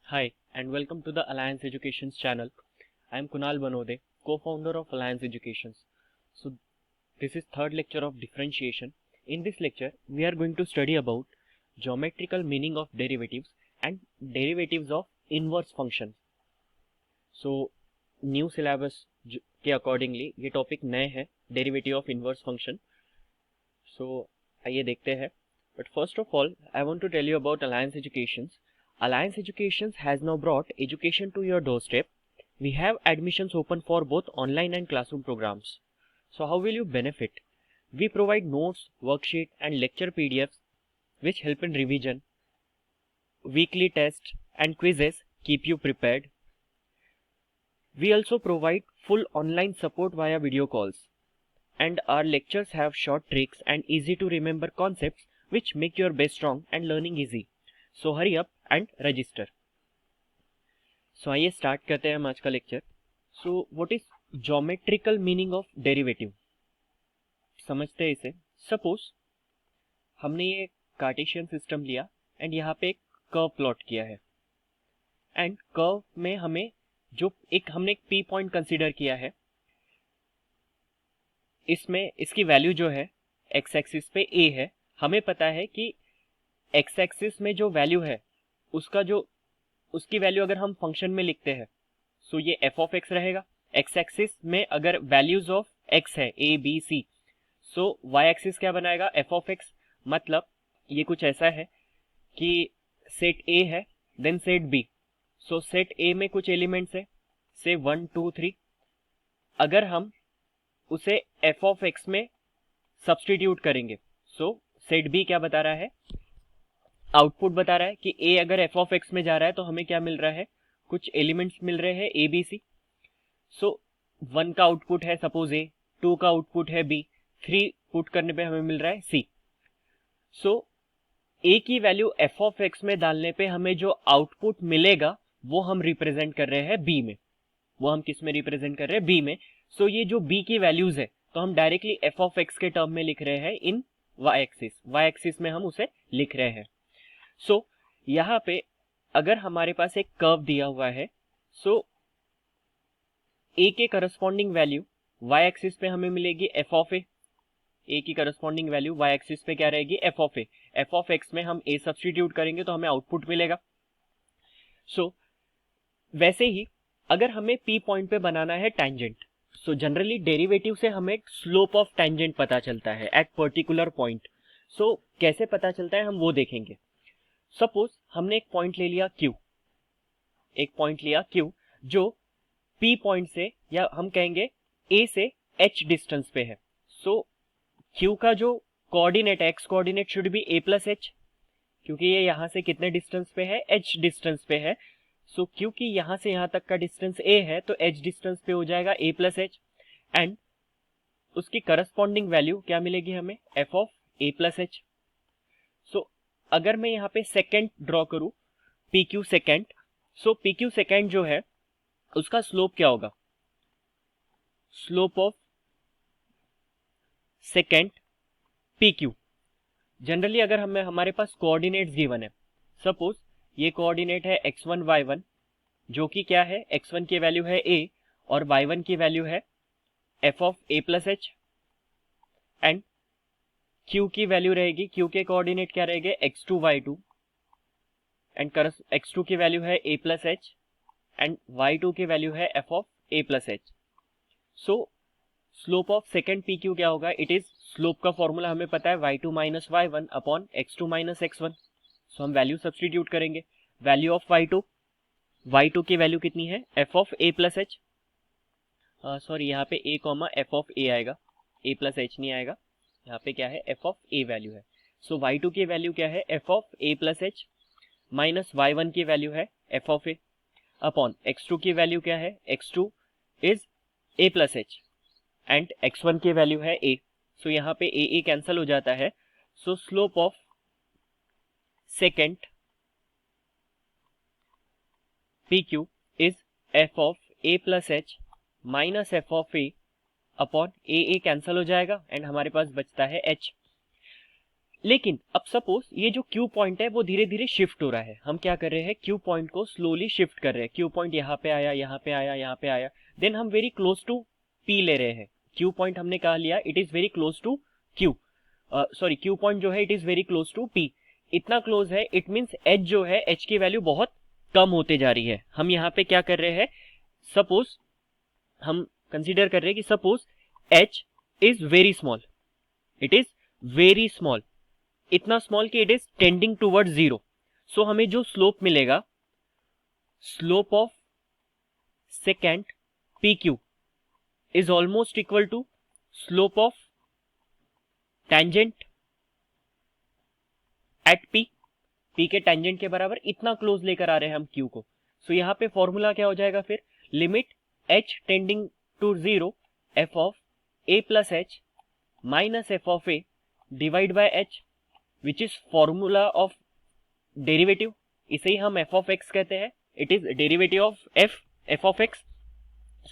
Hi, and welcome to the Alliance Educations channel. I am Kunal Banode, co-founder of Alliance Educations. So, this is third lecture of differentiation. In this lecture, we are going to study about geometrical meaning of derivatives and derivatives of inverse functions. So, new syllabus के accordingly ये topic नए हैं, derivative of inverse function. So, आइए देखते हैं. But first of all, I want to tell you about Alliance Educations. Alliance Educations has now brought education to your doorstep. We have admissions open for both online and classroom programs. So how will you benefit? We provide notes, worksheet and lecture PDFs which help in revision. Weekly tests and quizzes keep you prepared. We also provide full online support via video calls. And our lectures have short tricks and easy to remember concepts which make your base strong and learning easy. So hurry up and register. So आइए start करते हैं हम आज का lecture. So what is geometrical meaning of derivative. समझते हैं इसे. Suppose हमने ये कार्टेशियन सिस्टम लिया एंड यहाँ पे एक कर्व प्लॉट किया है एंड कर्व में हमें जो हमने एक पी पॉइंट कंसीडर किया है. इसमें इसकी वैल्यू जो है एक्स एक्सिस पे ए है. हमें पता है कि एक्स एक्सिस में जो वैल्यू है उसकी वैल्यू अगर हम फंक्शन में लिखते हैं सो ये एफ ऑफ एक्स रहेगा. एक्स एक्सिस में अगर वैल्यूज ऑफ एक्स है A B C so y axis क्या बनाएगा एफ ऑफ एक्स. मतलब ये कुछ ऐसा है कि सेट ए है then set B. So set A में कुछ एलिमेंट्स है से 1 2 3. अगर हम उसे एफ ऑफ एक्स में सब्सटीट्यूट करेंगे सो सेट बी क्या बता रहा है, आउटपुट बता रहा है कि ए अगर एफ ऑफ एक्स में जा रहा है तो हमें क्या मिल रहा है, कुछ एलिमेंट्स मिल रहे हैं ए बी सी. सो 1 का आउटपुट है सपोज ए, 2 का आउटपुट है बी, 3 पुट करने पे हमें मिल रहा है सी. सो ए की वैल्यू एफ ऑफ एक्स में डालने पे हमें जो आउटपुट मिलेगा वो हम रिप्रेजेंट कर रहे हैं बी में. वो हम किस में रिप्रेजेंट कर रहे हैं, बी में. सो ये जो बी की वैल्यूज है तो हम डायरेक्टली एफ ऑफ एक्स के टर्म में लिख रहे हैं इन वाई एक्सिस में हम उसे लिख रहे हैं. सो यहाँ पे अगर हमारे पास एक कर्व दिया हुआ है सो ए के करस्पॉन्डिंग वैल्यू वाई एक्सिस पे हमें मिलेगी एफ ऑफ ए. ए की करस्पॉन्डिंग वैल्यू वाई एक्सिस पे क्या रहेगी, F of A. F of x में हम ए सब्सटीट्यूट करेंगे तो हमें आउटपुट मिलेगा. सो वैसे ही अगर हमें पी पॉइंट पे बनाना है टैंजेंट सो जनरली डेरिवेटिव से हमें स्लोप ऑफ टैंजेंट पता चलता है एट पर्टिकुलर पॉइंट. सो कैसे पता चलता है हम वो देखेंगे. सपोज हमने एक पॉइंट ले लिया Q, जो P पॉइंट से या हम कहेंगे A से H डिस्टेंस पे है. सो Q का जो कोऑर्डिनेट है, x coordinate should be A plus H, क्योंकि ये यहां से कितने डिस्टेंस पे है, H डिस्टेंस पे है. सो क्योंकि यहां से यहां तक का डिस्टेंस A है तो H डिस्टेंस पे हो जाएगा A प्लस H एंड उसकी करस्पॉन्डिंग वैल्यू क्या मिलेगी हमें, F of A plus H. सो अगर मैं यहाँ पे सेकेंड ड्रॉ करूं पी क्यू सेकेंड, सो पी क्यू सेकेंड जो है उसका स्लोप क्या होगा, slope of second P Q. Generally अगर हमारे पास कोऑर्डिनेट्स गिवन है, सपोज ये कोऑर्डिनेट है x1 y1 जो कि क्या है, x1 की वैल्यू है a और y1 की वैल्यू है f of a plus h and q की वैल्यू रहेगी, q के कोऑर्डिनेट क्या रहेंगे x2 y2 एंड x2 की वैल्यू है a plus h and y2 की वैल्यू है f of a plus h. So slope of second P Q क्या होगा, इट इज स्लोप का फॉर्मूला हमें पता है y2 minus y1 upon x2 minus x1. सो हम वैल्यू सब्सटीट्यूट करेंगे. वैल्यू ऑफ y2 की वैल्यू कितनी है, f of a plus h. Sorry यहाँ पे a comma f of a आएगा, a प्लस h नहीं आएगा. यहाँ पे क्या है, f ऑफ a वैल्यू है. सो y2 की वैल्यू क्या है, f of a plus h minus y1 की वैल्यू है f of a upon x2 की वैल्यू क्या है, x2 is a plus h and x1 की वैल्यू है a. सो यहाँ पे a कैंसिल हो जाता है. सो slope of second P Q is f of a plus h minus f of a upon a cancel हो जाएगा एंड हमारे पास बचता है h. लेकिन अब सपोज ये जो क्यू पॉइंट है वो धीरे धीरे शिफ्ट हो रहा है। हम क्या कर रहे हैं, क्यू पॉइंट को स्लोली शिफ्ट कर रहे हैं। क्यू पॉइंट यहाँ पे आया, यहाँ पे आया, यहाँ पे आया, देन हम वेरी क्लोज टू पी ले रहे हैं। क्यू पॉइंट हमने कहा लिया, it is very close to Q, sorry Q point जो है it is very close to P. इतना क्लोज है, इट मीन्स एच जो है, एच की वैल्यू बहुत कम होते जा रही है। हम यहाँ पे क्या कर रहे हैं, सपोज हम कंसीडर कर रहे हैं कि suppose H is very small, it is very small, इतना स्मॉल कि it is tending toward zero. So हमें जो स्लोप मिलेगा, slope of second P Q is almost equal to slope of tangent at P, P के tangent के बराबर। इतना close लेकर आ रहे हैं हम क्यू को। सो यहां पे फॉर्मूला क्या हो जाएगा फिर, limit h tending to zero f of a plus h minus f of a divide by h, which is formula of derivative. इसे ही हम एफ ऑफ एक्स कहते हैं, it is derivative of f of x.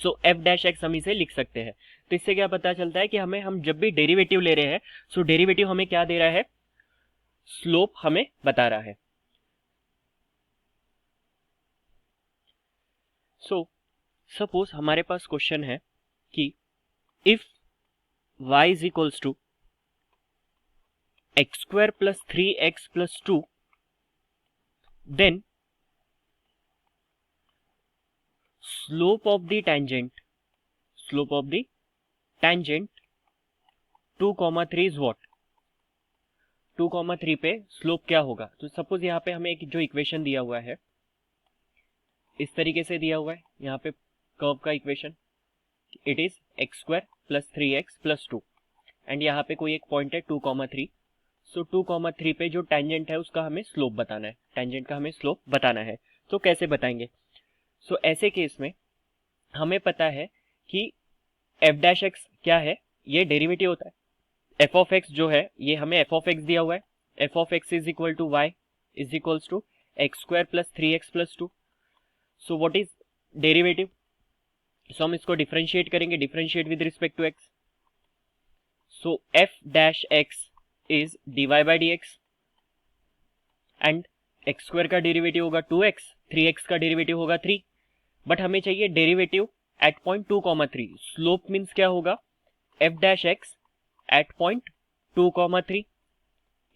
So f dash x हम इसे लिख सकते हैं। तो इससे क्या पता चलता है कि हम जब भी डेरिवेटिव ले रहे हैं, सो डेरिवेटिव हमें क्या दे रहा है, स्लोप हमें बता रहा है। सो सपोज हमारे पास क्वेश्चन है कि if y is equals to x square plus 3x plus 2, then slope of the tangent 2,3 is what, 2,3 पे स्लोप क्या होगा। तो सपोज यहाँ पे हमें एक जो इक्वेशन दिया हुआ है, इस तरीके से दिया हुआ है यहाँ पे कर्व का equation, it is x square plus 3x plus 2 and यहाँ पे कोई एक पॉइंट है 2,3। सो 2,3 पे जो टेंजेंट है उसका हमें स्लोप बताना है, टेंजेंट का हमें स्लोप बताना है। तो कैसे बताएंगे, सो ऐसे केस में हमें पता है कि एफ डैश एक्स क्या है, ये डेरिवेटिव होता है। एफ ऑफ एक्स जो है ये हमें एफ ऑफ एक्स दिया हुआ है, f of x is equal to y is equals to x square plus 3x plus 2। So what is derivative, so हम इसको डिफरेंशिएट करेंगे, differentiate with respect to x. So f dash x is dy by d x and x square का derivative होगा 2x, 3x का derivative होगा 3, but हमें चाहिए derivative at point 2,3। Slope means क्या होगा, f dash x at point 2,3।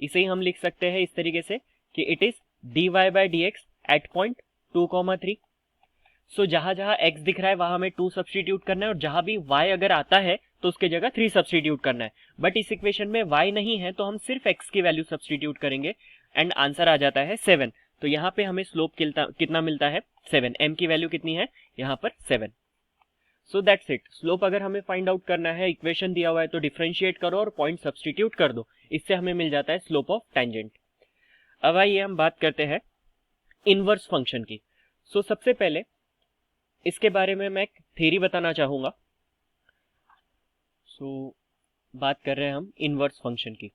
इसे ही हम लिख सकते हैं इस तरीके से कि it is dy by d x at point 2,3। So जहां जहां x दिख रहा है वहां हमें 2 सब्सटीट्यूट करना है, और जहां भी y अगर आता है तो उसके जगह 3 सब्सटीट्यूट करना है। बट इस इक्वेशन में y नहीं है तो हम सिर्फ x की वैल्यू सब्सटीट्यूट करेंगे एंड आंसर आ जाता है 7। तो यहाँ पे हमें स्लोप कितना मिलता है, 7। m की वैल्यू कितनी है यहाँ पर, 7। So that's it. स्लोप अगर हमें फाइंड आउट करना है, इक्वेशन दिया हुआ है तो डिफरेंशिएट करो और पॉइंट सब्सटीट्यूट कर दो, इससे हमें मिल जाता है स्लोप ऑफ टेंजेंट। अब आइए हम बात करते हैं इनवर्स फंक्शन की। सो सबसे पहले इसके बारे में मैं एक थ्योरी बताना चाहूंगा। सो बात कर रहे हैं हम इनवर्स फंक्शन की।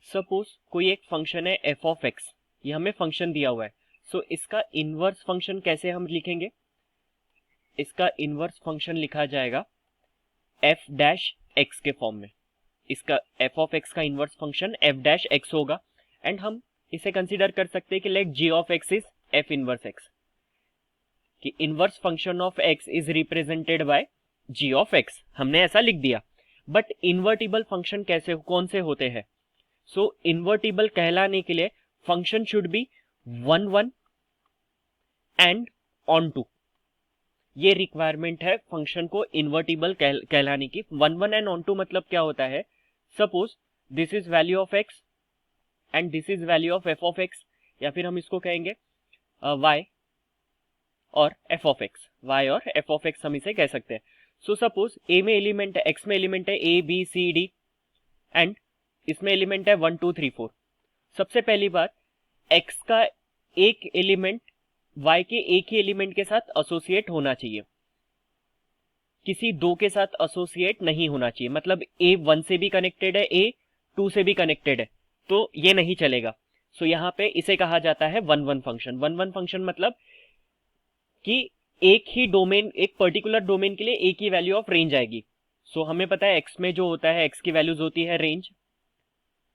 सपोज कोई एक फंक्शन है एफ ऑफ एक्स, ये हमें फंक्शन दिया हुआ है। सो इसका इनवर्स फंक्शन कैसे हम लिखेंगे, इसका इनवर्स फंक्शन लिखा जाएगा एफ डैश एक्स के फॉर्म में। इसका एफ ऑफ एक्स का inverse function f dash x होगा एंड हम इसे कंसीडर कर सकते हैं कि let g of x is f inverse x, कि inverse function of x is represented by g of x, हमने ऐसा लिख दिया। बट इन्वर्टिबल फंक्शन कैसे, कौन से होते हैं, सो इन्वर्टिबल कहलाने के लिए function should be 1 1 and onto, ये रिक्वायरमेंट है फंक्शन को इन्वर्टिबल कहलाने की। 1 1 एंड ऑन टू मतलब क्या होता है, suppose this is value of x and this is value of f of x, या फिर हम इसको कहेंगे y और एफ ऑफ एक्स, y और एफ ऑफ एक्स हम इसे कह सकते हैं। सो सपोज a में एलिमेंट है, x में एलिमेंट है a b c d and इसमें एलिमेंट है 1 2 3 4। सबसे पहली बात, x का एक एलिमेंट y के एक ही एलिमेंट के साथ एसोसिएट होना चाहिए, किसी दो के साथ एसोसिएट नहीं होना चाहिए। मतलब a 1 से भी कनेक्टेड है, a 2 से भी कनेक्टेड है, तो ये नहीं चलेगा। सो यहाँ पे इसे कहा जाता है 1 1 फंक्शन। 1 1 फंक्शन मतलब कि एक ही डोमेन, एक पर्टिकुलर डोमेन के लिए एक ही वैल्यू ऑफ रेंज आएगी। सो हमें पता है x में जो होता है, x की वैल्यूज होती है रेंज,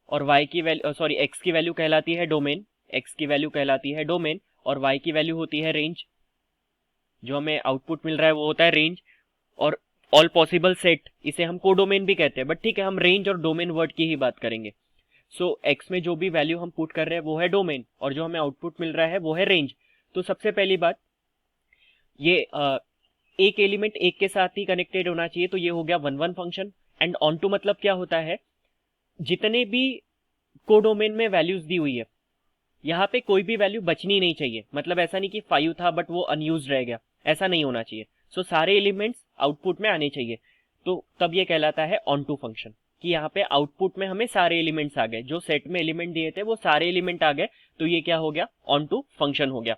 और y की वैल्यू x की वैल्यू कहलाती है डोमेन, x की वैल्यू कहलाती है डोमेन, और y की वैल्यू होती है रेंज। जो हमें आउटपुट मिल रहा है वो होता है रेंज। और ऑल पॉसिबल सेट, इसे हम कोडोमेन भी कहते हैं, बट ठीक है, हम रेंज और डोमेन वर्ड की ही बात करेंगे। सो x में जो भी वैल्यू हम पुट कर रहे हैं वो है डोमेन, और जो हमें आउटपुट मिल रहा है वो है रेंज। तो सबसे पहली बात, ये एक एलिमेंट एक के साथ ही कनेक्टेड होना चाहिए, तो ये हो गया one one function. And onto मतलब क्या होता है, जितने भी कोडोमेन में वैल्यूज दी हुई है, यहाँ पे कोई भी वैल्यू बचनी नहीं चाहिए। मतलब ऐसा नहीं कि 5 था बट वो अनयूज रह गया, ऐसा नहीं होना चाहिए। सो सारे एलिमेंट्स आउटपुट में आने चाहिए, तो तब ये कहलाता है ऑन टू फंक्शन, कि यहाँ पे आउटपुट में हमें सारे एलिमेंट्स आ गए, जो सेट में एलिमेंट दिए थे वो सारे एलिमेंट आ गए, तो ये क्या हो गया, ऑन टू फंक्शन हो गया।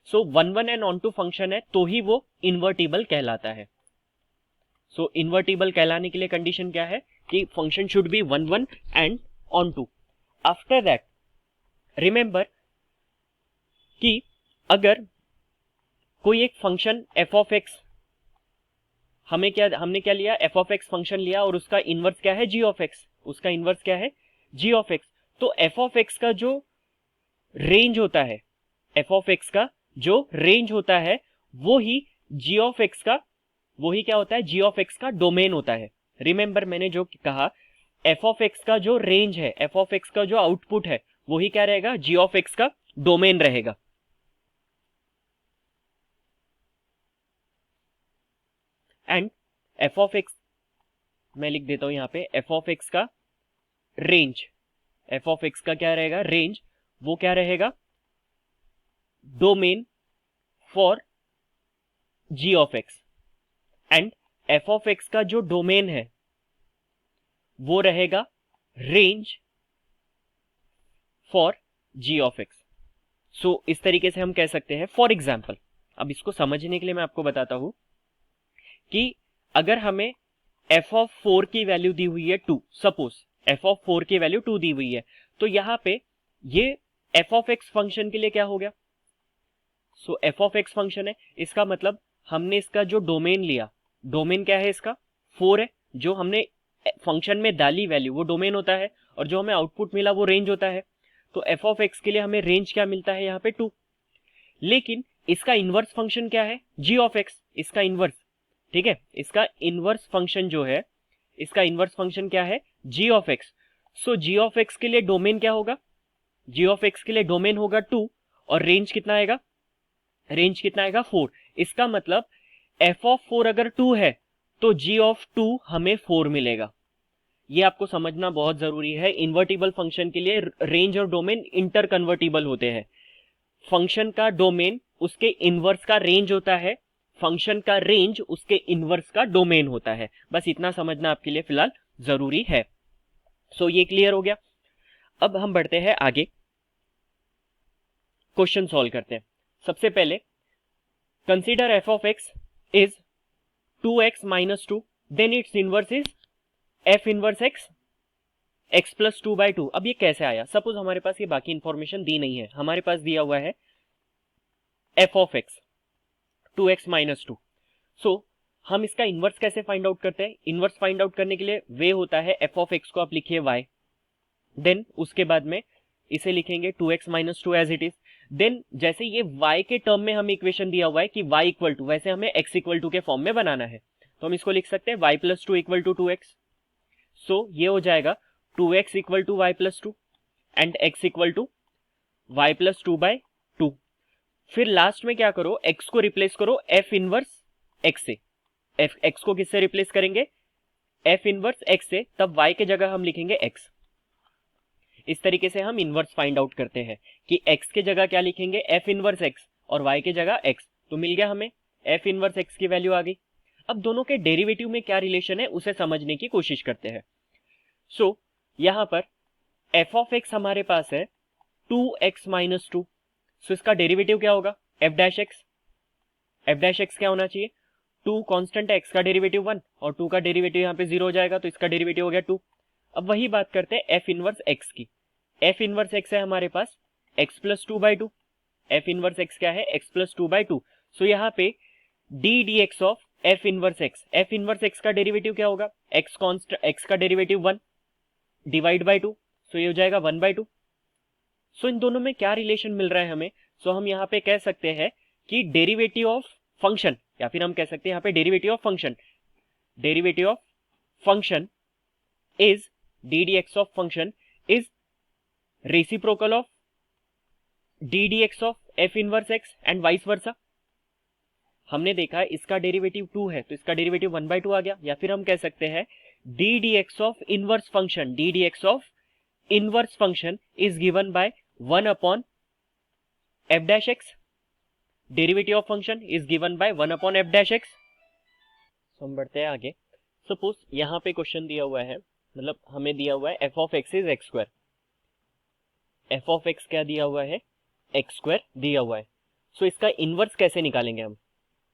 So one one and onto function है तो ही वो इन्वर्टिबल कहलाता है। सो इन्वर्टिबल कहलाने के लिए कंडीशन क्या है, कि function should be one one and onto. After that remember कि अगर कोई एक फंक्शन एफ ऑफ एक्स, हमने क्या लिया, एफ ऑफ एक्स फंक्शन लिया, और उसका इनवर्स क्या है, जी ऑफ एक्स, उसका इनवर्स क्या है, जी ऑफ एक्स। तो एफ ऑफ एक्स का जो रेंज होता है, एफ ऑफ एक्स का जो रेंज होता है, वो ही जी ऑफ एक्स का, वो ही क्या होता है, जी ऑफ एक्स का डोमेन होता है। रिमेंबर मैंने जो कहा, एफ ऑफ एक्स का जो रेंज है, एफ ऑफ एक्स का जो आउटपुट है, वो ही क्या रहेगा, जी ऑफ एक्स का डोमेन रहेगा। एंड एफ ऑफ एक्स, मैं लिख देता हूं यहां पे, एफ ऑफ एक्स का रेंज, एफ ऑफ एक्स का क्या रहेगा, रेंज, वो क्या रहेगा, domain for g of x. And f of x का जो डोमेन है वो रहेगा range for g of x. So इस तरीके से हम कह सकते हैं, फॉर एग्जाम्पल, अब इसको समझने के लिए मैं आपको बताता हूं कि अगर हमें एफ ऑफ 4 की वैल्यू दी हुई है 2, सपोज एफ ऑफ 4 की वैल्यू 2 दी हुई है, तो यहां पे ये एफ ऑफ एक्स फंक्शन के लिए क्या हो गया, सो एफ ऑफ एक्स फंक्शन है, इसका मतलब हमने इसका जो डोमेन लिया, डोमेन क्या है इसका, 4 है, जो हमने फंक्शन में डाली वैल्यू वो डोमेन होता है, और जो हमें आउटपुट मिला वो रेंज होता है। तो एफ ऑफ एक्स के लिए हमें रेंज क्या मिलता है, यहाँ पे 2। लेकिन इसका इनवर्स फंक्शन क्या है, जी ऑफ एक्स, इसका इनवर्स, ठीक है, इसका इनवर्स फंक्शन जो है, इसका इनवर्स फंक्शन क्या है, g of x. So g of x के लिए डोमेन क्या होगा, जी ऑफ एक्स के लिए डोमेन होगा 2, और रेंज कितना आएगा, रेंज कितना आएगा 4। इसका मतलब एफ ऑफ 4 अगर 2 है तो जी ऑफ 2 हमें 4 मिलेगा। ये आपको समझना बहुत जरूरी है, इन्वर्टिबल फंक्शन के लिए रेंज और डोमेन इंटर कन्वर्टिबल होते हैं। फंक्शन का डोमेन उसके इनवर्स का रेंज होता है, फंक्शन का रेंज उसके इनवर्स का डोमेन होता है। बस इतना समझना आपके लिए फिलहाल जरूरी है। सो ये क्लियर हो गया। अब हम बढ़ते हैं आगे, क्वेश्चन सॉल्व करते हैं। सबसे पहले consider f of x is 2x minus 2, then its inverse is f inverse x, x plus 2/2। अब ये कैसे आया, सपोज हमारे पास ये बाकी इंफॉर्मेशन दी नहीं है, हमारे पास दिया हुआ है f of x 2x minus 2। सो हम इसका इनवर्स कैसे फाइंड आउट करते हैं, इनवर्स फाइंड आउट करने के लिए वे होता है, एफ ऑफ एक्स को आप लिखिए y, देन उसके बाद में इसे लिखेंगे 2x minus 2 as it is. Then जैसे ये y के टर्म में हमें इक्वेशन दिया हुआ है कि y इक्वल टू, वैसे हमें x इक्वल टू के फॉर्म में बनाना है, तो हम इसको लिख सकते हैं y plus 2 equal to 2x। So ये हो जाएगा 2x equal to y plus 2 and x equal to y plus 2/2। फिर लास्ट में क्या करो, x को रिप्लेस करो f इनवर्स x से, x को किससे रिप्लेस करेंगे, f इनवर्स x से, तब y के जगह हम लिखेंगे x। इस तरीके से हम इनवर्स फाइंड आउट करते हैं कि x के जगह क्या लिखेंगे, f इनवर्स x, और y के जगह x। तो मिल गया हमें f इनवर्स x की वैल्यू आ गई। अब दोनों के डेरिवेटिव में क्या रिलेशन है उसे समझने की कोशिश करते हैं। सो यहां पर f ऑफ x हमारे पास है 2x minus 2, सो इसका डेरिवेटिव क्या होगा, f dash x। f dash x क्या होना चाहिए, 2 कांस्टेंट है, x का डेरिवेटिव 1, और 2 का डेरिवेटिव यहाँ पे 0 हो जाएगा, तो इसका डेरिवेटिव हो गया 2। अब वही बात करते हैं f इनवर्स x की। f इनवर्स x है हमारे पास x plus 2/2, f inverse x क्या है, x प्लस 2/2। सो यहाँ पे d dx of F inverse x, F inverse x का डेरिवेटिव क्या होगा, एक्स का डेरिवेटिव 1 डिवाइड बाई 2, सो ये हो जाएगा 1/2। सो इन दोनों में क्या रिलेशन मिल रहा है हमें, सो हम यहाँ पे कह सकते हैं कि डेरिवेटिव ऑफ फंक्शन, या फिर हम कह सकते हैं यहाँ पे derivative of function, derivative of function is D d x of function is reciprocal of D d x of F inverse x and vice versa. हमने देखा इसका डेरिवेटिव 2 है तो इसका डेरिवेटिव 1/2 आ गया, या फिर हम कह सकते हैं D d x of inverse function, D d x of inverse function is given by 1 upon F dash x, derivative of function is given by 1 upon F dash x. हम बढ़ते हैं आगे। सपोज यहां पे क्वेश्चन दिया हुआ है, मतलब हमें दिया हुआ है f of x is x square, F of x क्या दिया हुआ है, एक्स स्क्वायर दिया हुआ है। सो इसका इनवर्स कैसे निकालेंगे हम,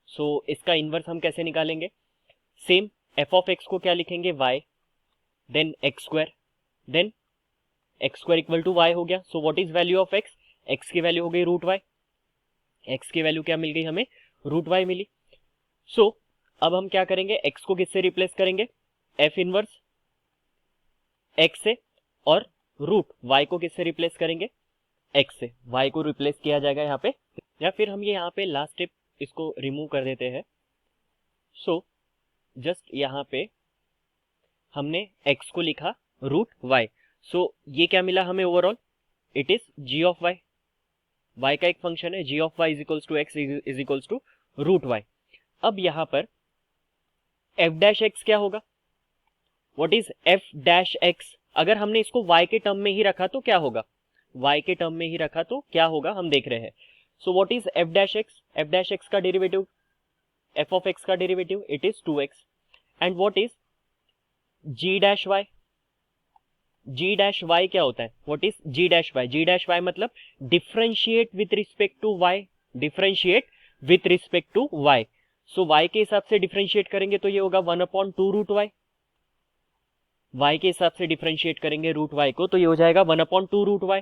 सो इसका इनवर्स हम कैसे निकालेंगे, सेम एफ ऑफ एक्स को क्या लिखेंगे, y, then x square, then x square equal to y हो गया। So what is value of x, x की वैल्यू हो गई रूट y, x की वैल्यू क्या मिल गई हमें, रूट y मिली। सो अब हम क्या करेंगे, x को किससे रिप्लेस करेंगे, f इनवर्स x से, और रूट y को किससे रिप्लेस करेंगे, x से, y को रिप्लेस किया जाएगा यहाँ पे, या फिर हम ये यहाँ पे लास्ट स्टेप इसको रिमूव कर देते हैं। सो जस्ट यहाँ पे हमने x को लिखा रूट y, सो ये क्या मिला हमें overall, it is g of y, y का एक फंक्शन है, g of y is equals to x is equals to root y। अब यहाँ पर f डैश x क्या होगा, what is f dash x, अगर हमने इसको y के टर्म में ही रखा तो क्या होगा, y के टर्म में ही रखा तो क्या होगा हम देख रहे हैं। So what is f dash x, f dash x का डेरिवेटिव, f ऑफ x का derivative it is 2x, and what is g dash y, g dash y क्या होता है, what is g dash y, g dash y मतलब differentiate with respect to y, differentiate with respect to y। So y के हिसाब से differentiate करेंगे तो ये होगा 1/2 रूट y, y के हिसाब से डिफरेंशिएट करेंगे रूट y को तो ये हो जाएगा 1/2 रूट y।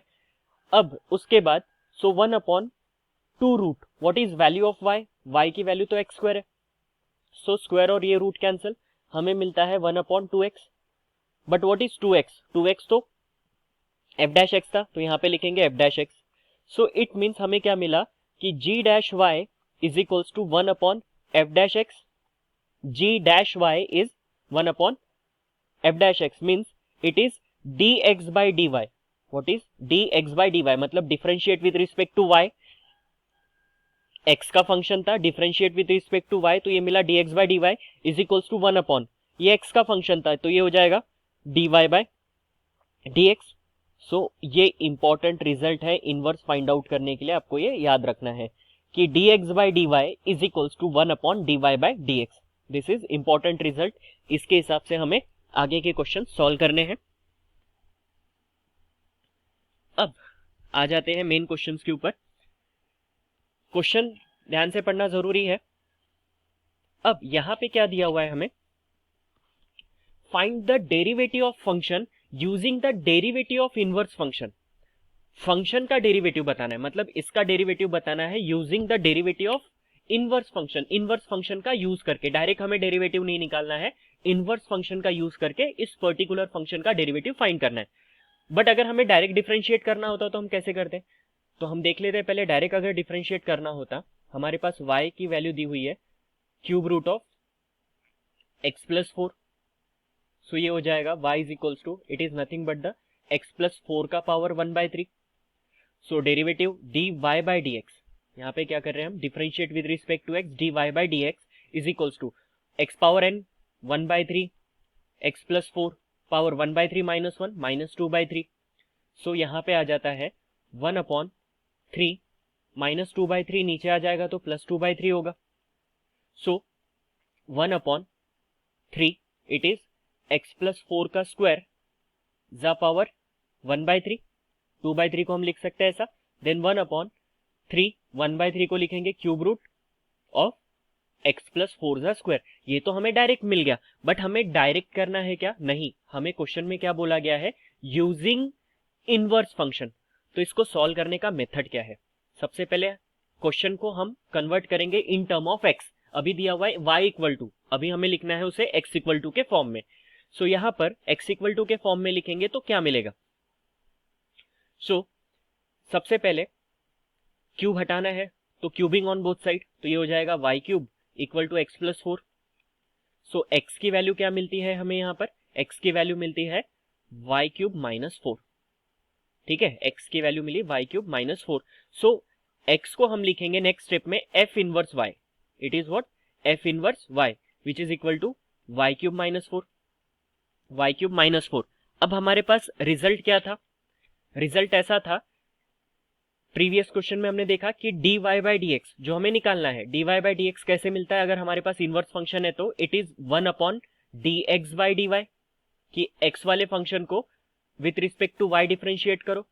अब उसके बाद so 1/2 root, what is value of y, y की वैल्यू तो एक्स स्क्वायर है, सो स्क्वायर और ये रूट कैंसिल, हमें मिलता है 1/2x। But what is 2x, 2x तो f डैश x था तो यहाँ पे लिखेंगे f dash x। So it means हमें क्या मिला कि g dash y is equals to 1/f dash x, g dash y is 1/f dash x, means it is dx by dy। What is dx by dy मतलब differentiate with respect to y, x का function था, differentiate with respect to y तो ये मिला dx by dy is equals to 1/, ये x का function था तो ये हो जाएगा dy by dx। सो ये इंपॉर्टेंट रिजल्ट है इनवर्स फाइंड आउट करने के लिए, आपको ये याद रखना है कि dx by dy is equals to 1/dy by dx। This is important result, इसके हिसाब से हमें आगे के क्वेश्चन सॉल्व करने हैं। अब आ जाते हैं मेन क्वेश्चंस के ऊपर। क्वेश्चन ध्यान से पढ़ना जरूरी है। अब यहां पे क्या दिया हुआ है हमें, find the derivative of function using the derivative of inverse function. Function का डेरिवेटिव बताना है, मतलब इसका डेरिवेटिव बताना है using the derivative of inverse function, inverse function का यूज करके, डायरेक्ट हमें डेरिवेटिव नहीं निकालना है, इनवर्स फंक्शन का यूज करके इस पर्टिकुलर फंक्शन का डेरिवेटिव फाइंड करना है। बट अगर हमें डायरेक्ट डिफरेंशिएट करना होता तो हम कैसे करते हैं, तो हम देख लेते हैं पहले। डायरेक्ट अगर डिफरेंशिएट करना होता, हमारे पास y की वैल्यू दी हुई है cube root of x plus 4, so ये हो जाएगा y is equals to, it is nothing but the x plus 4 का power 1/3। So derivative dy by d x, यहाँ पे क्या कर रहे हैं हम, differentiate with respect to x, dy by d x is equals to x power n 1/3, x plus 4 power 1/3 minus 1 minus 2/3। So यहाँ पे आ जाता है 1/3 माइनस 2/3, नीचे आ जाएगा तो प्लस 2/3 होगा। सो 1/3 इट इज x प्लस 4 का स्क्वायर जा पावर 1/3, 2/3 को हम लिख सकते हैं ऐसा, देन 1/3 1/3 को लिखेंगे cube root of x plus 4 जा स्क्वायर। ये तो हमें डायरेक्ट मिल गया, बट हमें डायरेक्ट करना है क्या, नहीं, हमें क्वेश्चन में क्या बोला गया है, यूजिंग इनवर्स फंक्शन। तो इसको सॉल्व करने का मेथड क्या है, सबसे पहले क्वेश्चन को हम कन्वर्ट करेंगे इन टर्म ऑफ x। अभी दिया हुआ है y इक्वल टू, अभी हमें लिखना है उसे x इक्वल टू के फॉर्म में। सो यहां पर x इक्वल टू के फॉर्म में लिखेंगे तो क्या मिलेगा? सो सबसे पहले क्यूब हटाना है, तो क्यूबिंग ऑन बोथ साइड, तो ये हो जाएगा y cube equal to x plus 4। So x की वैल्यू क्या मिलती है हमें यहाँ पर? x की वैल्यू मिलती है y क्यूब माइनस 4। ठीक है, x की वैल्यू मिली y cube minus 4। So x को हम लिखेंगे नेक्स्ट स्टेप में f inverse y। It is what? f inverse y which is equal to y cube minus 4, y cube minus 4। अब हमारे पास रिजल्ट क्या था? रिजल्ट ऐसा था, प्रीवियस क्वेश्चन में हमने देखा कि dy बाई डी एक्स जो हमें निकालना है, dy बाई डी एक्स कैसे मिलता है? अगर हमारे पास इनवर्स फंक्शन है तो it is 1 upon d x by d y, कि x वाले फंक्शन को विथ रिस्पेक्ट टू y डिफरेंशिएट करो,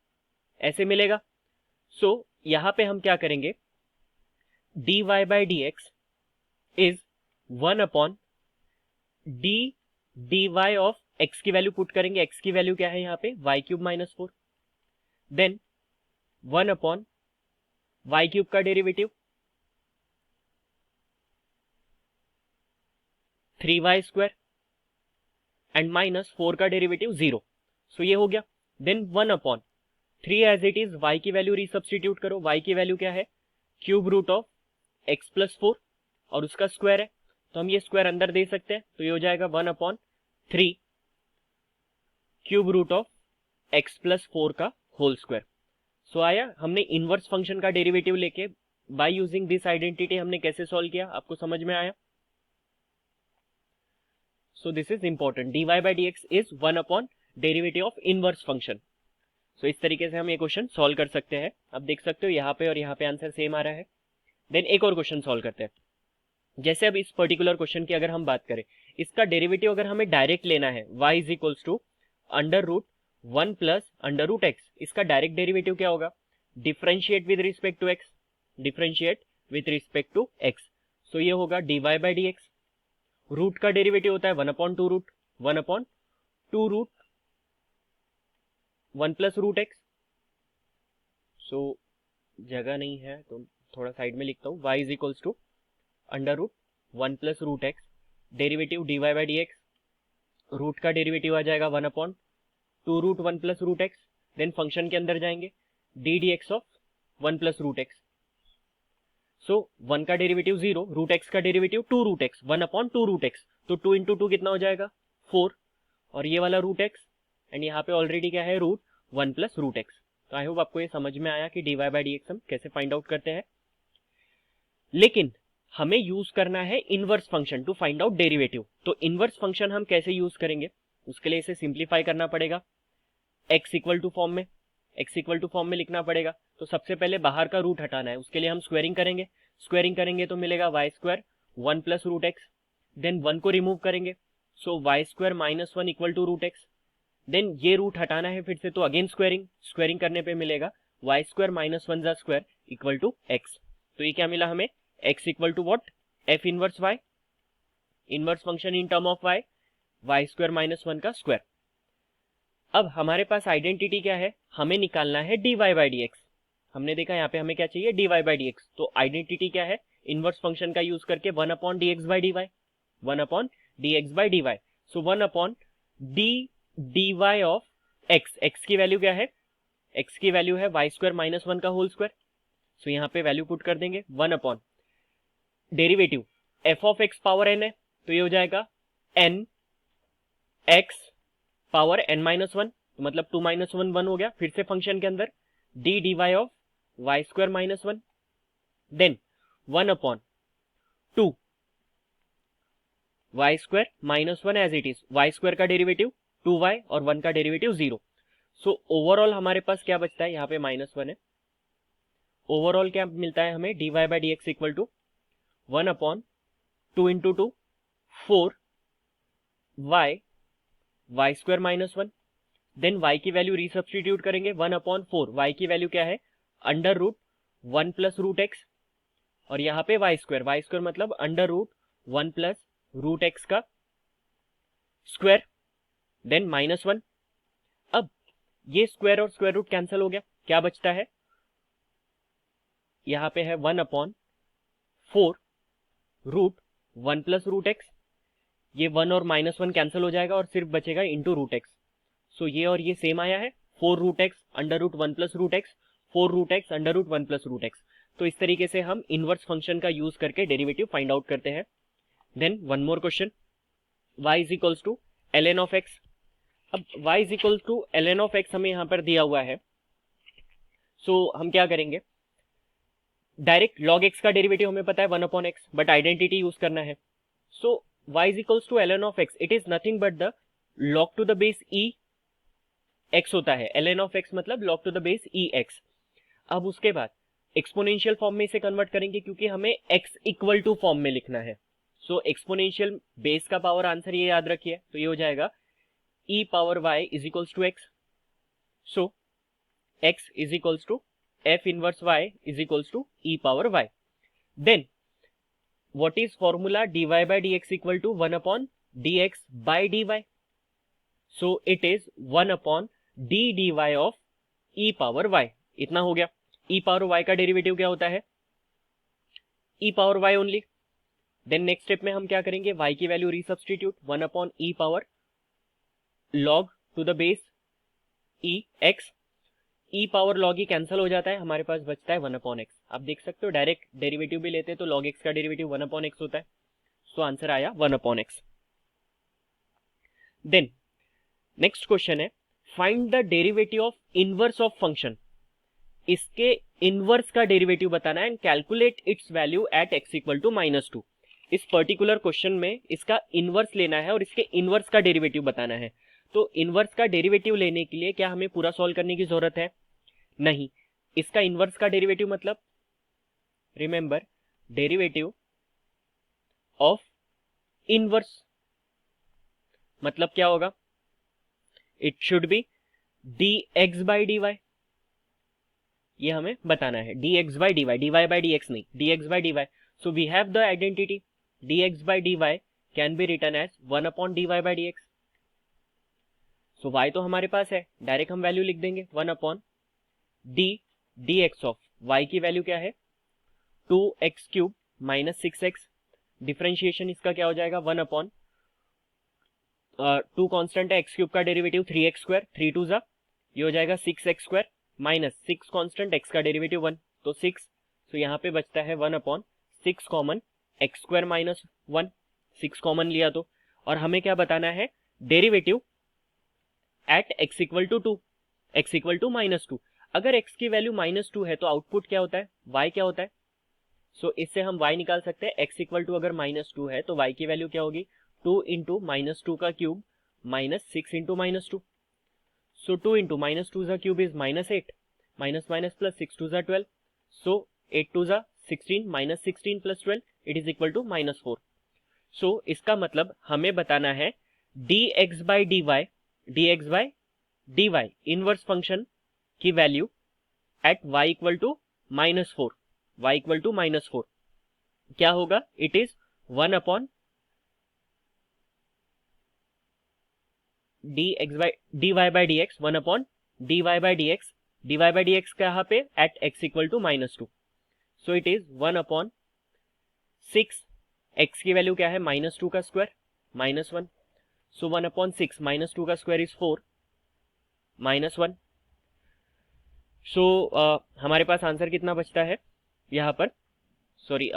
ऐसे मिलेगा। सो यहां पे हम क्या करेंगे, dy by d x is 1 upon d d y of x की वैल्यू पुट करेंगे, x की वैल्यू क्या है यहाँ पे? y cube minus 4। Then 1 upon y cube का derivative 3y square and minus 4 का डेरिवेटिव 0। सो ये हो गया। Then 1 upon 3 as it is, y की वैल्यू रीसब्स्टिट्यूट करो, y की वैल्यू क्या है? Cube root of x plus 4 और उसका स्क्वायर है, तो हम ये स्क्वायर अंदर दे सकते हैं, तो ये हो जाएगा 1 upon 3 cube root of x plus 4 का होल स्क्वायर। सो आया, हमने इनवर्स फंक्शन का डेरिवेटिव लेके बाय यूजिंग दिस आइडेंटिटी हमने कैसे सॉल्व किया, आपको समझ में आया? So this is important, dy by d x is 1 upon derivative of inverse function. So इस तरीके से हम ये क्वेश्चन सॉल्व कर सकते हैं। अब देख सकते हो यहाँ पे और यहाँ पे आंसर सेम आ रहा है। देन एक और क्वेश्चन सॉल्व करते हैं। जैसे अब इस पर्टिकुलर क्वेश्चन की अगर हम बात करें, इसका डेरिवेटिव अगर हमें डायरेक्ट लेना है, y is equals to under root 1 plus under root x, इसका डायरेक्ट डेरिवेटिव क्या होगा? Differentiate with respect to x, differentiate with respect to x. So ये होगा dy by d x, root का डेरिवेटिव होता है 1 upon two root, 1 upon two root 1 plus root x. So जगह नहीं है तो थोड़ा साइड में लिखता हूँ, y is equals to under root 1 plus root x, derivative dy by d x, root का डेरिवेटिव आ जाएगा 1 upon two root 1 plus root x. Then function के अंदर जाएंगे, d d x of 1 plus root x. So 1 का derivative 0, root x का derivative 2 root x, 1 upon two root x, तो 2 into 2 कितना हो जाएगा? 4, और ये वाला रूट एक्स, एंड यहाँ पे ऑलरेडी क्या है? Root 1 plus root x. तो आई होप आपको ये समझ में आया कि dy बाई डी एक्स हम कैसे फाइंड आउट करते हैं। लेकिन हमें यूज करना है inverse function to find out derivative. तो इनवर्स फंक्शन हम कैसे यूज करेंगे? उसके लिए इसे सिंप्लीफाई करना पड़ेगा, x इक्वल टू फॉर्म में, x इक्वल टू फॉर्म में लिखना पड़ेगा। तो सबसे पहले बाहर का रूट हटाना है, उसके लिए हम स्क्वेयरिंग करेंगे, स्क्वेयरिंग करेंगे तो मिलेगा y square 1 plus root x. Then 1 को रिमूव करेंगे, so y square minus 1 equal to root x. Then ये रूट हटाना है फिर से, तो अगेन स्क्वेयरिंग, स्क्वेयरिंग करने पे मिलेगा y स्क्वायर माइनस 1 जा स्क्वायर इक्वल टू x। तो ये क्या मिला हमें? x equal to what? f inverse y, inverse function in term of y square minus 1 का स्क्वायर। अब हमारे पास आइडेंटिटी क्या है? हमें निकालना है dy बाई डी एक्स। हमने देखा यहाँ पे हमें क्या चाहिए? dy by d x. तो आइडेंटिटी क्या है? इनवर्स फंक्शन का यूज करके 1 upon d x by d y, 1 upon d x by d y. So 1 upon d d y of x, x की वैल्यू क्या है? एक्स की वैल्यू है y स्क्वायर माइनस 1 का होल स्क्वायर। सो यहाँ पे वैल्यू पुट कर देंगे, 1 upon derivative f of x power n है, तो ये हो जाएगा n x power n minus 1, तो मतलब 2 माइनस 1 1 हो गया। फिर से फंक्शन के अंदर d d y of y square minus 1, then 1 upon 2 y square minus 1 as it is, y square का डेरिवेटिव 2y और 1 का डेरिवेटिव 0। सो ओवरऑल हमारे पास क्या बचता है? यहाँ पे माइनस 1 है। ओवरऑल क्या मिलता है हमें? dy by d x equal to 1 upon 2 into 2 4 y square minus 1। Then y की वैल्यू रीसब्स्टिट्यूट करेंगे, 1 अपॉन 4, y की वैल्यू क्या है? Under root 1 plus root x, और यहाँ पे y स्क्वायर मतलब under root 1 plus root x का स्क्वायर, देन माइनस 1। अब ये स्क्वायर और स्क्वायर रूट कैंसिल हो गया, क्या बचता है? यहाँ पे है 1 upon 4 root 1 plus root x, ये 1 और -1 कैंसिल हो जाएगा और सिर्फ बचेगा इंटू रूट एक्स। सो ये और ये सेम आया है, 4 root x under root 1 plus root x, 4 root x under root 1 plus root x. तो इस तरीके से हम इनवर्स फंक्शन का यूज करके डेरिवेटिव फाइंड आउट करते हैं। Then one more question, y is equals to ln of x। अब y is equals to ln of x हमें यहां पर दिया हुआ है। सो हम क्या करेंगे, डायरेक्ट log x का डेरिवेटिव हमें पता है 1 upon x, but identity use करना है। So y is equals to ln of x, it is nothing but the log to the base e x होता है। ln ऑफ x मतलब log to the base e x। अब उसके बाद exponential form में इसे कन्वर्ट करेंगे क्योंकि हमें x इक्वल टू फॉर्म में लिखना है। सो एक्सपोनेंशियल बेस का पावर आंसर ये याद रखिए, तो ये हो जाएगा e power y is equals to x। सो x is equals to f inverse y is equals to e power y। Then what is formula dy by dx equal to 1 upon dx by dy? So it is 1 upon d dy of e power y। इतना हो गया। e power y का derivative क्या होता है, e power y only. Then next step में हम क्या करेंगे, y की value resubstitute 1 upon e power log to the base e x। e power log e cancel हो जाता है, हमारे पास बचता है 1 अपॉन x। आप देख सकते हो डायरेक्ट डेरिवेटिव भी लेते हैं तो log x का डेरिवेटिव 1 अपॉन x होता है। सो आंसर आया 1 upon x। Then next question है, find the derivative of inverse of function. इसके इनवर्स का डेरिवेटिव बताना है and calculate its value at x equal to -2। इस पर्टिकुलर क्वेश्चन में इसका इनवर्स लेना है और इसके इनवर्स का डेरिवेटिव बताना है। तो इनवर्स का डेरिवेटिव लेने के लिए क्या हमें पूरा सॉल्व करने की जरूरत है, नहीं। इसका इनवर्स का डेरिवेटिव मतलब, रिमेंबर, डेरिवेटिव ऑफ इनवर्स मतलब क्या होगा, it should B dx by dy। ये हमें बताना है, dx by dy, dy by dx नहीं, dx by dy। so we have the identity dx by dy can be written as 1 upon dy by dx। so y तो हमारे पास है, direct हम value लिख देंगे 1 अपॉन dx ऑफ y की value क्या है 2x cube minus 6x। Differentiation इसका क्या हो जाएगा 1 अपॉन 2 कांस्टेंट है, x क्यूब का डेरिवेटिव 3x स्क्वायर, 3 2 जा, ये हो जाएगा 6x square minus 6 constant x का डेरिवेटिव 1 तो 6। तो यहाँ पे बचता है 1 upon 6 common x square minus 1, 6 common लिया तो। और हमें क्या बताना है, derivative at x equal to 2, x equal to -2। अगर x की वैल्यू -2 है तो आउटपुट क्या होता है, y क्या होता है। सो इससे हम y निकाल सकते हैं, x इक्वल टू अगर -2 है तो y की वैल्यू क्या होगी 2 इंटू -2 का cube minus 6 into -2। So 2 into -2 का cube is -8, minus minus plus 6 2 जा 12। सो 8 2 जा 16 minus 16 plus 12 it is equal to -4। So इसका मतलब हमें बताना है dx by dy inverse function की value at y equal to -4, y equal to -4 क्या होगा, it is 1 upon dy by dx, 1 upon dy by dx कहाँ पे at x equal to -2। So it is 1 upon 6, x की value क्या है -2 का square -1। सो 1 upon 6 -2 का स्क्वायर इज 4 -1। सो हमारे पास आंसर कितना बचता है यहाँ पर, सॉरी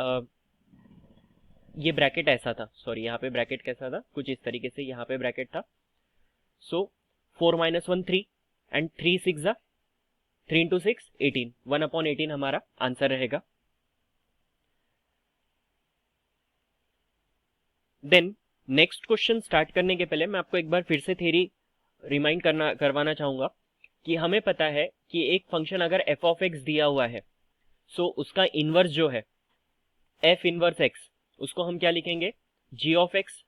ये ब्रैकेट ऐसा था, सॉरी यहाँ पे ब्रैकेट कैसा था, कुछ इस तरीके से यहाँ पे ब्रैकेट था। सो 4 - 1 3 एंड 3 6 जा 3 इंटू 6 18, 1 अपॉन 18 हमारा आंसर रहेगा। देन नेक्स्ट क्वेश्चन स्टार्ट करने के पहले मैं आपको एक बार फिर से थ्योरी रिमाइंड करवाना चाहूंगा कि हमें पता है कि एक फंक्शन अगर f ऑफ x दिया हुआ है, सो उसका इनवर्स जो है f इनवर्स x, उसको हम क्या लिखेंगे g ऑफ x।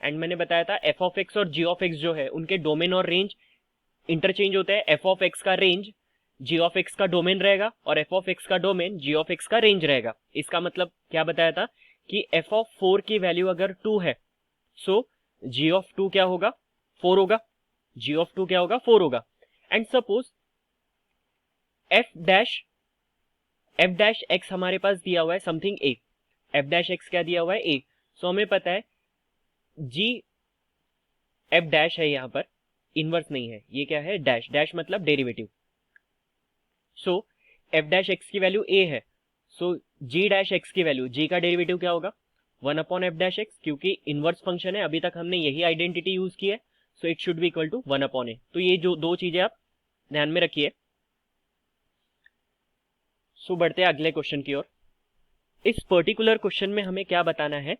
एंड मैंने बताया था f ऑफ x और g ऑफ x जो है उनके डोमेन और रेंज इंटरचेंज होते हैं। f ऑफ x का रेंज g ऑफ x का डोमेन रहेगा और f ऑफ x का डोमेन g ऑफ x का रेंज रहेगा। इसका मतलब क्या बताया था कि f ऑफ 4 की वैल्यू अगर 2 है, सो g ऑफ 2 क्या होगा 4 होगा, g ऑफ 2 क्या होगा 4 होगा। And suppose f dash x हमारे पास दिया हुआ है something a F dash x क्या दिया हुआ है, ए। सो हमें पता है जी एफ डैश है, यहाँ पर इनवर्स नहीं है, ये क्या है, डैश। डैश मतलब derivative. So f dash x की वैल्यू ए है, सो जी डैश एक्स की वैल्यू, जी का डेरिवेटिव क्या होगा, 1/f डैश एक्स, क्योंकि इनवर्स फंक्शन है, अभी तक हमने यही आइडेंटिटी यूज की है, so it should be equal to 1/a। तो ये जो दो चीजें आप ध्यान में रखिए। सो बढ़ते हैं अगले क्वेश्चन की ओर। इस पर्टिकुलर क्वेश्चन में हमें क्या बताना है,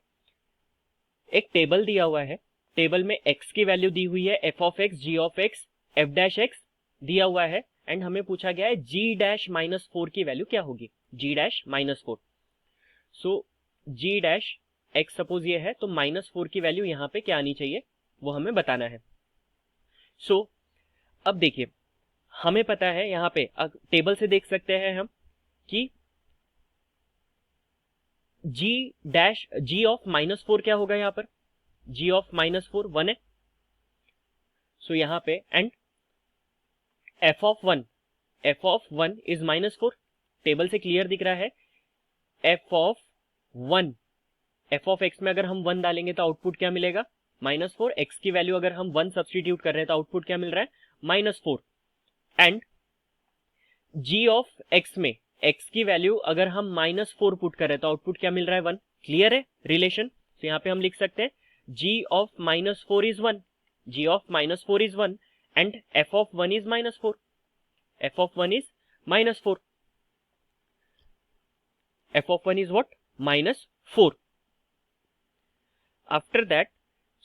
एक टेबल दिया हुआ है, टेबल में x की वैल्यू दी हुई है, f of x, g of x, f dash x दिया हुआ है, एंड हमें पूछा गया है g डैश माइनस 4 की वैल्यू क्या होगी, g डैश माइनस 4। सो g डैश x सपोज ये है, तो माइनस 4 की वैल्यू यहाँ पे क्या आनी चाहिए वो हमें बताना है। सो अब देखिए, हमें पता है यहाँ पे टेबल से देख सकते हैं हम कि g ऑफ माइनस 4 क्या होगा, यहाँ पर g ऑफ माइनस 4 1 है। सो यहाँ पे and f of 1 is minus 4, table से क्लियर दिख रहा है। f of 1, f of x में अगर हम 1 डालेंगे तो आउटपुट क्या मिलेगा, माइनस 4। x की वैल्यू अगर हम 1 सब्सटीट्यूट कर रहे हैं तो आउटपुट क्या मिल रहा है, minus 4। And g of x में x की वैल्यू अगर हम माइनस 4 पुट कर रहे हैं तो आउटपुट क्या मिल रहा है, 1। क्लियर है रिलेशन। तो यहाँ पे हम लिख सकते हैं g of minus 4 is 1, g of minus 4 is 1 and f of 1 is minus 4, f of 1 is minus 4. f of 1 is what? Minus 4. After that,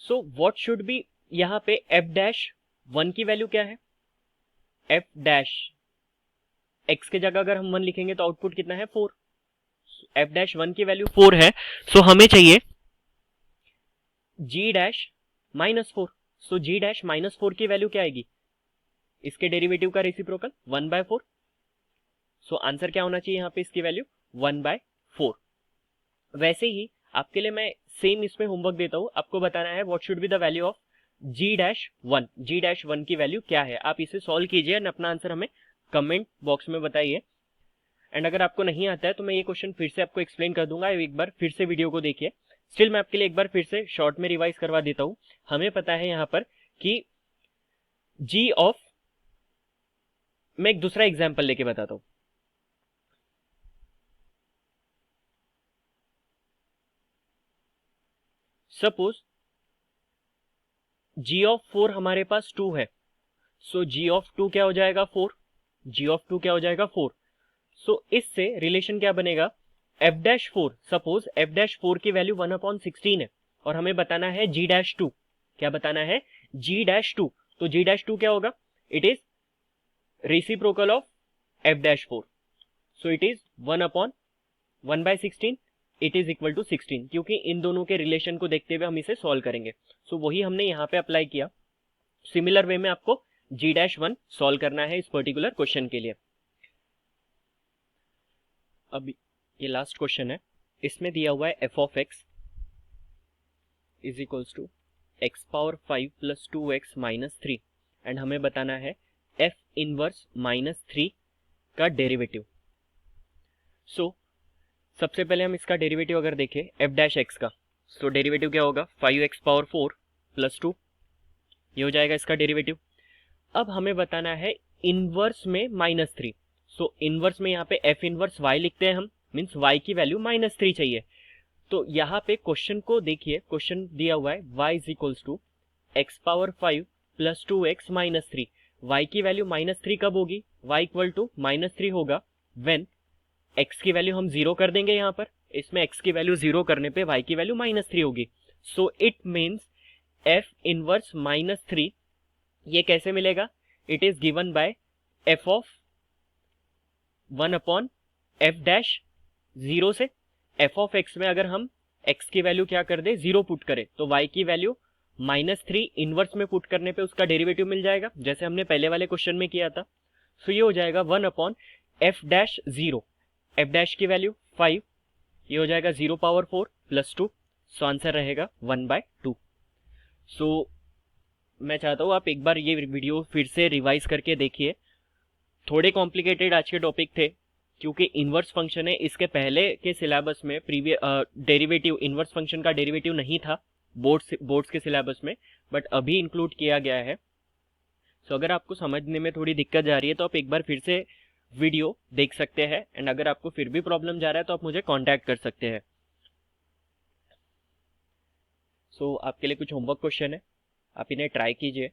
so what should be, यहाँ पे f dash 1 की वैल्यू क्या है, f dash x के जगह अगर हम 1 लिखेंगे तो आउटपुट कितना है, 4। f dash 1 की वैल्यू 4 है, सो हमें चाहिए g dash माइनस 4। सो g dash माइनस 4 की वैल्यू क्या आएगी, इसके डेरिवेटिव का रेसिप्रोकल 1/4। सो आंसर क्या होना चाहिए यहाँ पे, इसकी वैल्यू 1/4। वैसे ही आपके लिए मैं सेम इसमें होमवर्क देता हूँ, आपको बताना है what should be the value of g dash 1, g dash 1 की वैल्यू क्या है। आप इसे सॉल्व कीजिए एंड अपना आंसर हमें कमेंट बॉक्स में बताइए। एंड अगर आपको नहीं आता है तो मैं ये क्वेश्चन फिर से आपको एक्सप्लेन कर दूंगा, एक बार फिर से वीडियो को देखिए। स्टिल मैं आपके लिए एक बार फिर से शॉर्ट में रिवाइज करवा देता हूँ। हमें पता है यहाँ पर कि g ऑफ, मैं एक दूसरा एग्जाम्पल लेके बताता हूं। सपोज g ऑफ 4 हमारे पास 2 है, सो g ऑफ 2 क्या हो जाएगा, 4। g ऑफ 2 क्या हो जाएगा, 4। सो इससे रिलेशन क्या बनेगा, f dash 4, suppose f dash 4 की वैल्यू 1/16 है और हमें बताना है g डैश 2, क्या बताना है, g डैश 2। तो g डैश 2 क्या होगा, it is reciprocal of f dash 4, so it is 1/1/16, it is equal to 16, क्योंकि इन दोनों के रिलेशन को देखते हुए हम इसे सॉल्व करेंगे। सो वही हमने यहाँ पे अप्लाई किया। सिमिलर वे में आपको g डैश 1 सॉल्व करना है इस पर्टिकुलर क्वेश्चन के लिए। अब ये लास्ट क्वेश्चन है, इसमें दिया हुआ है f of x is equals to x power 5 plus 2x minus 3 and हमें बताना है f इनवर्स माइनस 3 का डेरिवेटिव। सो सबसे पहले हम इसका डेरिवेटिव अगर देखें f डैश x का, सो डेरिवेटिव क्या होगा, 5x पावर 4 प्लस 2, ये हो जाएगा इसका डेरिवेटिव। अब हमें बताना है इनवर्स में माइनस 3, सो इनवर्स में यहाँ पे f इनवर्स y लिखते हैं हम, मीन्स y की वैल्यू माइनस 3 चाहिए। तो यहाँ पे क्वेश्चन को देखिए, क्वेश्चन दिया हुआ है y is equals to x power 5 plus 2x minus 3, y की वैल्यू माइनस 3 कब होगी, y इक्वल टू माइनस 3 होगा व्हेन x की वैल्यू हम 0 कर देंगे, यहाँ पर इसमें x की वैल्यू 0 करने पे y की वैल्यू माइनस 3 होगी। सो it means f inverse minus 3, ये कैसे मिलेगा, it is given by f of 1/f dash 0 से। f ऑफ x में अगर हम x की वैल्यू क्या कर दे, 0 पुट करें तो y की वैल्यू माइनस 3 इनवर्स में पुट करने पे उसका डेरिवेटिव मिल जाएगा, जैसे हमने पहले वाले क्वेश्चन में किया था। सो ये हो जाएगा 1/f डैश 0, f डैश की वैल्यू 5, ये हो जाएगा 0 पावर 4 प्लस 2, सो आंसर रहेगा 1/2। सो मैं चाहता हूँ आप एक बार ये वीडियो फिर से रिवाइज करके देखिए, थोड़े कॉम्प्लिकेटेड आज के टॉपिक थे, क्योंकि इन्वर्स फंक्शन है, इसके पहले के सिलेबस में डेरिवेटिव, इन्वर्स फंक्शन का डेरिवेटिव नहीं था बोर्ड्स के सिलेबस में, बट अभी इंक्लूड किया गया है। सो अगर आपको समझने में थोड़ी दिक्कत जा रही है तो आप एक बार फिर से वीडियो देख सकते हैं, एंड अगर आपको फिर भी प्रॉब्लम जा रहा है तो आप मुझे कांटेक्ट कर सकते हैं। सो आपके लिए कुछ होमवर्क क्वेश्चन है, आप इन्हें ट्राई कीजिए।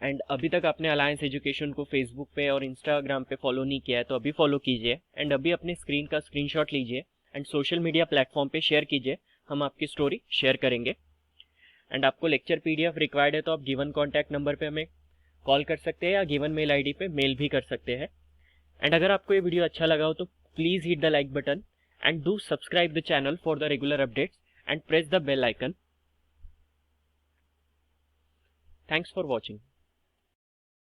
एंड अभी तक आपने अलायंस एजुकेशन को फेसबुक पे और इंस्टाग्राम पे फॉलो नहीं किया है तो अभी फॉलो कीजिए, एंड अभी अपने स्क्रीन का स्क्रीनशॉट लीजिए एंड सोशल मीडिया प्लेटफॉर्म पे शेयर कीजिए, हम आपकी स्टोरी शेयर करेंगे। एंड आपको लेक्चर पीडीएफ रिक्वायर्ड है तो आप गिवन कॉन्टैक्ट नंबर पे हमें कॉल कर सकते हैं या गिवन मेल आईडी पे मेल भी कर सकते हैं। एंड अगर आपको ये वीडियो अच्छा लगा हो तो please hit the like button and do subscribe the channel for the regular updates and press the bell icon. Thanks for watching.